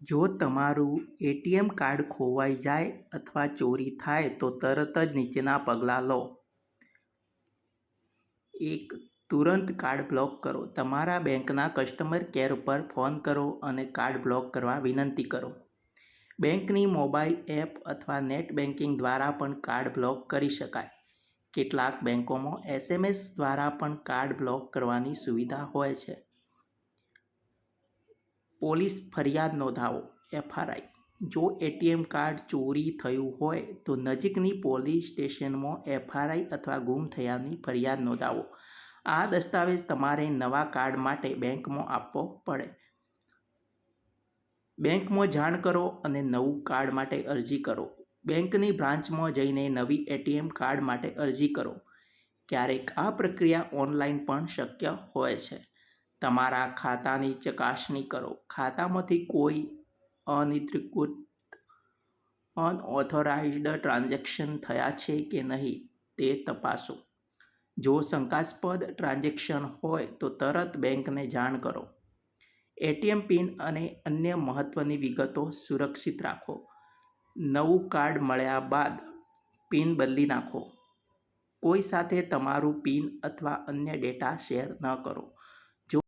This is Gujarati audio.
જો તમારું એટીએમ કાર્ડ ખોવાઈ જાય અથવા ચોરી થાય તો તરત જ નીચેના પગલાં લો. 1. તુરંત કાર્ડ બ્લોક કરો. તમારા બેંકના કસ્ટમર કેર પર ફોન કરો અને કાર્ડ બ્લોક કરવા વિનંતી કરો. બેંકની મોબાઈલ એપ અથવા નેટ બેન્કિંગ દ્વારા પણ કાર્ડ બ્લોક કરી શકાય. કેટલાક બેંકોમાં SMS દ્વારા પણ કાર્ડ બ્લોક કરવાની સુવિધા હોય છે. પોલીસ ફરિયાદ નોંધાવો FRI. જો એટીએમ કાર્ડ ચોરી થયું હોય તો નજીકની પોલીસ સ્ટેશનમાં FRI અથવા ગુમ થયાની ફરિયાદ નોંધાવો. આ દસ્તાવેજ તમારે નવા કાર્ડ માટે બેંકમાં આપવો પડે. બેંકમાં જાણ કરો અને નવું કાર્ડ માટે અરજી કરો. બેંકની બ્રાન્ચમાં જઈને નવી એટીએમ કાર્ડ માટે અરજી કરો. ક્યારેક આ પ્રક્રિયા ઓનલાઈન પણ શક્ય હોય છે. તમારા ખાતાની ચકાસણી કરો. ખાતામાંથી કોઈ અનધિકૃત અનઓથોરાઇઝ્ડ ટ્રાન્ઝેક્શન થયા છે કે નહીં તે તપાસો. જો શંકાસ્પદ ટ્રાન્ઝેક્શન હોય તો તરત બેંકને જાણ કરો. એટીએમ પિન અને અન્ય મહત્વની વિગતો સુરક્ષિત રાખો. નવું કાર્ડ મળ્યા બાદ પિન બદલી નાખો. કોઈ સાથે તમારું પિન અથવા અન્ય ડેટા શેર ન કરો.